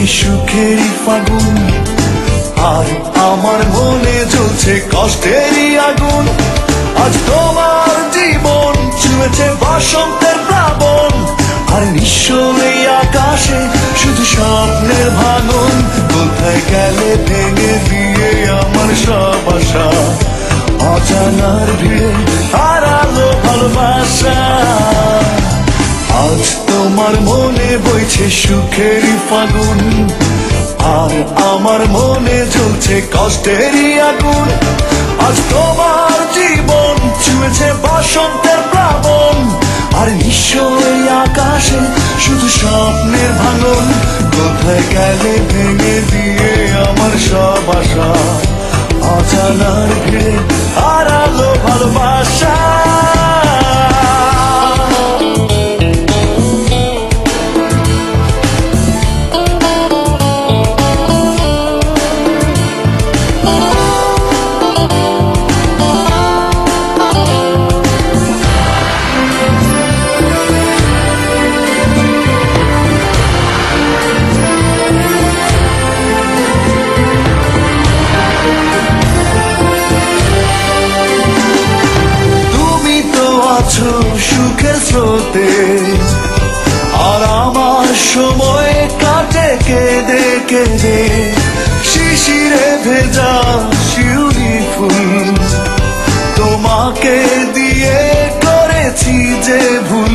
সুখেরই ফাগুন, আর আমার মনে জ্বলছে কষ্টেরই আগুন। আজ তোমার জীবন ছুঁয়েছে বসন্তের প্লাবন, আর নিঃস্ব এই আকাশে শুধু স্বপ্নের ভাঙন। কোথায় গেলে ভেঙে দিয়ে আমার সব আশা, অজানার ভিড়ে হারালো ভালোবাসা। আজ তোমার মনে বইছে সুখেরই ফাগুন, আর আমার মনে জ্বলছে কষ্টেরই আগুন। আজ তোমার জীবন ছুঁয়েছে বসন্তের প্লাবন, আর নিঃস্ব এই আকাশে শুধু স্বপ্নের ভাঙন। কোথায় গেলে ভেঙে দিয়ে আমার সব আশা, অজানার ভিড়ে হারালো ভালোবাসা। সুখের স্রোতে, আর আমার সময় কাটে কেঁদে কেঁদে। শিশিরে ভেজা শিউলি ফুল, তোমাকে দিয়ে করেছি যে ভুল।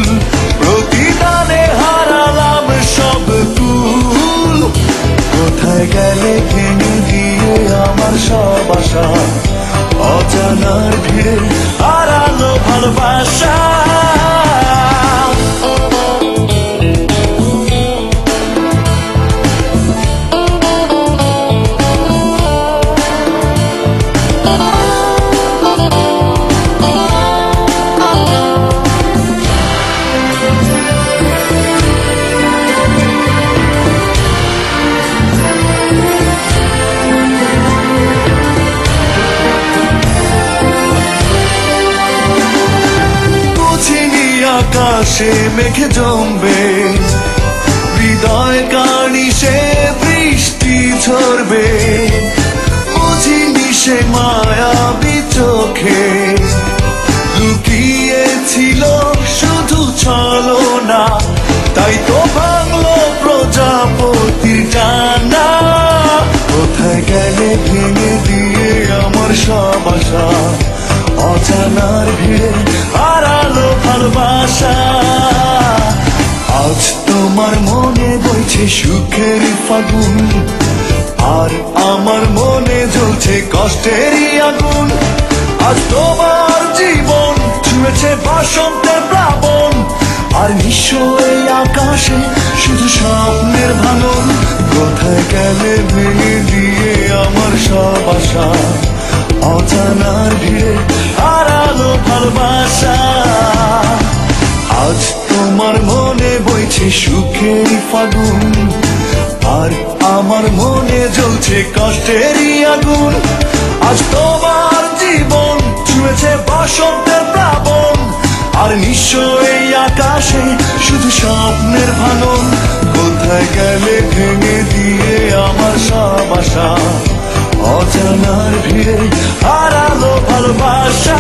প্রতিদানে হারালাম সব ফুল। কোথায় গেলে ভেঙে দিয়ে আমার সব আশা, অজানার ভিড়ে হারালো ভালোবাসা। আকাশে মেঘে জমবে, হৃদয় কার্নিশে বৃষ্টি ঝরবে। বুঝিনি সে মায়াবী চোখে লুকিয়েছিল শুধু ছলনা। তাই তো ভাঙলো প্রজাপতির ডানা। কোথায় গেলে ভেঙে দিয়ে আমার সব আশা, অজানার ভিড়ে হারালো ভালোবাসা। আজ তোমার মনে বইছে সুখেরই ফাগুন, আর আমার মনে জ্বলছে কষ্টেরই আগুন। আজ তোমার জীবন ছুঁয়েছে বসন্তের প্লাবন, আর নিঃস্ব এই আকাশে শুধু স্বপ্নের ভাঙন। কোথায় গেলে ভেঙে দিয়ে আমার সব আশা, অজানার ভিড়ে হারালো ভালোবাসা। আজ তোমার মনে বইছে সুখেরই ফাগুন, আর আমার মনে জ্বলছে কষ্টেরই আগুন। আজ তোমার জীবন ছুঁয়েছে বসন্তের প্লাবন, আর নিঃস্ব এই আকাশে শুধু স্বপ্নের ভাঙন। কোথায় গেলে ভেঙে দিয়ে আমার সব আশা, অজানার ভিড়ে হারালো ভালোবাসা।